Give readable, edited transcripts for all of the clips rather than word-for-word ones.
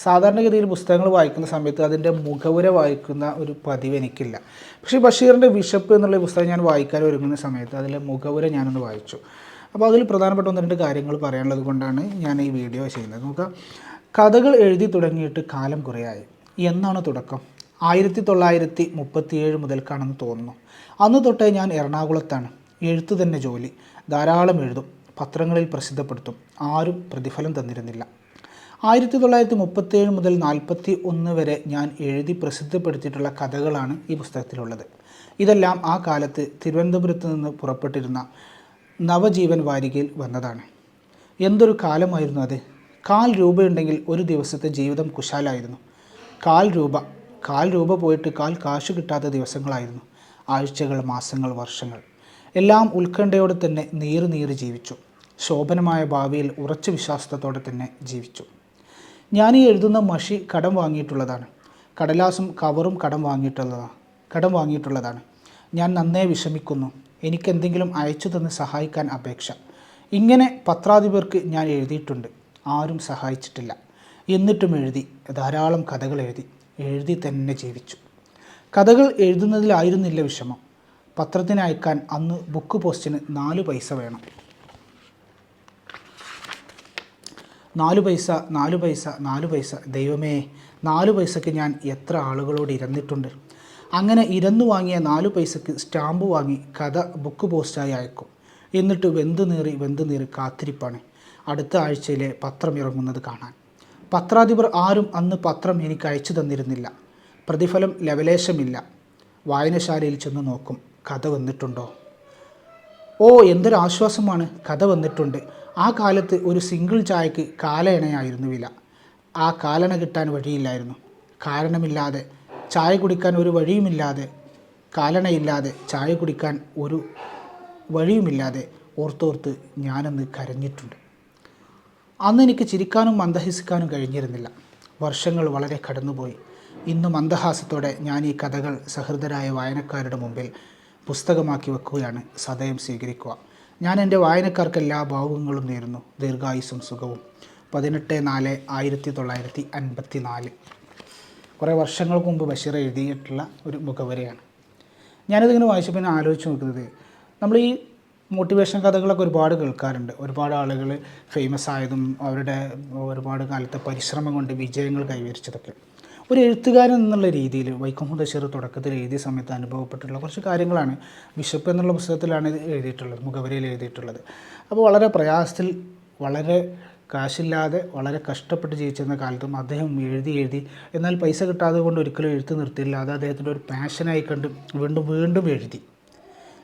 സാധാരണഗതിയിൽ പുസ്തകങ്ങൾ വായിക്കുന്ന സമയത്ത് അതിൻ്റെ മുഖവുര വായിക്കുന്ന ഒരു പതിവ് എനിക്കില്ല. പക്ഷേ ബഷീറിൻ്റെ വിശപ്പ് എന്നുള്ള പുസ്തകം ഞാൻ വായിക്കാൻ ഒരുങ്ങുന്ന സമയത്ത് അതിലെ മുഖവുര ഞാനൊന്ന് വായിച്ചു. അപ്പോൾ അതിൽ പ്രധാനപ്പെട്ട 1-2 കാര്യങ്ങൾ പറയാനുള്ളത് കൊണ്ടാണ് ഞാൻ ഈ വീഡിയോ ചെയ്യുന്നത്. നോക്കുക, കഥകൾ എഴുതി തുടങ്ങിയിട്ട് കാലം കുറയായി. എന്നാണ് തുടക്കം? 1937 മുതൽക്കാണെന്ന് തോന്നുന്നു. അന്ന് തൊട്ടേ ഞാൻ എറണാകുളത്താണ്. എഴുത്തു തന്നെ ജോലി. ധാരാളം എഴുതും, പത്രങ്ങളിൽ പ്രസിദ്ധപ്പെടുത്തും. ആരും പ്രതിഫലം തന്നിരുന്നില്ല. 1937 മുതൽ 41 വരെ ഞാൻ എഴുതി പ്രസിദ്ധപ്പെടുത്തിയിട്ടുള്ള കഥകളാണ് ഈ പുസ്തകത്തിലുള്ളത്. ഇതെല്ലാം ആ കാലത്ത് തിരുവനന്തപുരത്ത് നിന്ന് പുറപ്പെട്ടിരുന്ന നവജീവൻ വാരികയിൽ വന്നതാണ്. എന്തൊരു കാലമായിരുന്നു അത്! 1/4 രൂപയുണ്ടെങ്കിൽ ഒരു ദിവസത്തെ ജീവിതം കുശാലായിരുന്നു. 1/4 രൂപ പോയിട്ട് 1/4 കാശ് കിട്ടാത്ത ദിവസങ്ങളായിരുന്നു. ആഴ്ചകൾ, മാസങ്ങൾ, വർഷങ്ങൾ എല്ലാം ഉത്കണ്ഠയോടെ തന്നെ നീറി ജീവിച്ചു. ശോഭനമായ ഭാവിയിൽ ഉറച്ച വിശ്വാസത്തോടെ തന്നെ ജീവിച്ചു. ഞാൻ ഈ എഴുതുന്ന മഷി കടം വാങ്ങിയിട്ടുള്ളതാണ്. കടലാസും കവറും കടം വാങ്ങിയിട്ടുള്ളതാണ്. ഞാൻ നന്നേ വിഷമിക്കുന്നു. എനിക്കെന്തെങ്കിലും അയച്ചു തന്ന് സഹായിക്കാൻ അപേക്ഷ. ഇങ്ങനെ പത്രാധിപർക്ക് ഞാൻ എഴുതിയിട്ടുണ്ട്. ആരും സഹായിച്ചിട്ടില്ല. എന്നിട്ടും എഴുതി. ധാരാളം കഥകൾ എഴുതി തന്നെ ജീവിച്ചു. കഥകൾ എഴുതുന്നതിലായിരുന്നില്ല വിഷമം. പത്രത്തിന് അയക്കാൻ അന്ന് ബുക്ക് പോസ്റ്റിന് 4 പൈസ വേണം. 4 പൈസ. ദൈവമേ, 4 പൈസയ്ക്ക് ഞാൻ എത്ര ആളുകളോട് ഇരന്നിട്ടുണ്ട്. അങ്ങനെ ഇരന്നു വാങ്ങിയ 4 പൈസയ്ക്ക് സ്റ്റാമ്പ് വാങ്ങി കഥ ബുക്ക് പോസ്റ്റായി അയക്കും. എന്നിട്ട് വെന്ത് നീറി കാത്തിരിപ്പാണ് അടുത്ത ആഴ്ചയിലെ പത്രം ഇറങ്ങുന്നത് കാണാൻ. പത്രാധിപർ ആരും അന്ന് പത്രം എനിക്ക് അയച്ചു തന്നിരുന്നില്ല. പ്രതിഫലം ലവലേശമില്ല. വായനശാലയിൽ ചെന്ന് നോക്കും, കഥ വന്നിട്ടുണ്ടോ? ഓ, എന്തൊരാശ്വാസമാണ്! കഥ വന്നിട്ടുണ്ട്. ആ കാലത്ത് ഒരു സിംഗിൾ ചായക്ക് കാലയണയായിരുന്നു വില. ആ കാലണ കിട്ടാൻ വഴിയില്ലായിരുന്നു. കാരണമില്ലാതെ ചായ കുടിക്കാൻ ഒരു വഴിയുമില്ലാതെ, കാലണയില്ലാതെ ചായ കുടിക്കാൻ ഒരു വഴിയുമില്ലാതെ ഓർത്തോർത്ത് ഞാനന്ന് കരഞ്ഞിട്ടുണ്ട്. അന്ന് എനിക്ക് ചിരിക്കാനും മന്ദഹസിക്കാനും കഴിഞ്ഞിരുന്നില്ല. വർഷങ്ങൾ വളരെ കടന്നുപോയി. ഇന്ന് മന്ദഹാസത്തോടെ ഞാൻ ഈ കഥകൾ സഹൃദരായ വായനക്കാരുടെ മുമ്പിൽ പുസ്തകമാക്കി വെക്കുകയാണ്. സദയം സ്വീകരിക്കുക. ഞാൻ എൻ്റെ വായനക്കാർക്ക് എല്ലാ ഭാവുകങ്ങളും നേരുന്നു. ദീർഘായുസ്സും സുഖവും. 18/4/1954. കുറേ വർഷങ്ങൾക്ക് മുമ്പ് ബഷീർ എഴുതിയിട്ടുള്ള ഒരു മുഖവരയാണ്. ഞാനിതിങ്ങനെ വായിച്ചപ്പോൾ ആലോചിച്ച് നോക്കുന്നത്, നമ്മൾ ഈ മോട്ടിവേഷൻ കഥകളൊക്കെ ഒരുപാട് കേൾക്കാറുണ്ട്. ഒരുപാട് ആളുകൾ ഫേമസ് ആയതും അവരുടെ ഒരുപാട് കാലത്തെ പരിശ്രമം കൊണ്ട് വിജയങ്ങൾ കൈവരിച്ചതൊക്കെ. ഒരു എഴുത്തുകാരൻ എന്നുള്ള രീതിയിൽ വൈക്കം മുഹമ്മദ് ബഷീർ തുടക്കത്തിൽ എഴുതിയ സമയത്ത് അനുഭവപ്പെട്ടിട്ടുള്ള കുറച്ച് കാര്യങ്ങളാണ്. വിശപ്പ് എന്നുള്ള പുസ്തകത്തിലാണ് ഇത് എഴുതിയിട്ടുള്ളത്, മുഖവരയിൽ എഴുതിയിട്ടുള്ളത്. അപ്പോൾ വളരെ പ്രയാസത്തിൽ, വളരെ കാശില്ലാതെ, വളരെ കഷ്ടപ്പെട്ട് ജീവിച്ചിരുന്ന കാലത്തും അദ്ദേഹം എഴുതി എന്നാൽ പൈസ കിട്ടാതെ കൊണ്ട് ഒരിക്കലും എഴുത്ത് നിർത്തിയില്ല. അത് അദ്ദേഹത്തിൻ്റെ ഒരു പാഷനായി കണ്ട് വീണ്ടും എഴുതി.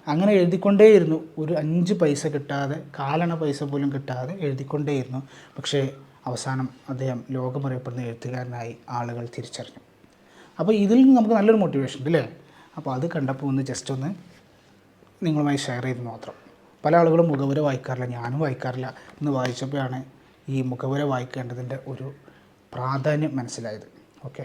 അങ്ങനെ എഴുതിക്കൊണ്ടേയിരുന്നു. ഒരു 5 പൈസ കിട്ടാതെ, കാലണ പൈസ പോലും കിട്ടാതെ എഴുതിക്കൊണ്ടേയിരുന്നു. പക്ഷേ അവസാനം അദ്ദേഹം ലോകമറിയപ്പെടുന്ന എഴുത്തുകാരനായി ആളുകൾ തിരിച്ചറിഞ്ഞു. അപ്പോൾ ഇതിൽ നിന്ന് നമുക്ക് നല്ലൊരു മോട്ടിവേഷൻ ഉണ്ട് അല്ലേ? അപ്പോൾ അത് കണ്ടപ്പോൾ ജസ്റ്റ് ഒന്ന് നിങ്ങളുമായി ഷെയർ ചെയ്ത് മാത്രം. പല ആളുകളും മുഖവുര വായിക്കാറില്ല, ഞാനും വായിക്കാറില്ല. എന്ന് വായിച്ചപ്പോഴാണ് ഈ മുഖവുര വായിക്കേണ്ടതിൻ്റെ ഒരു പ്രാധാന്യം മനസ്സിലായത്. ഓക്കെ.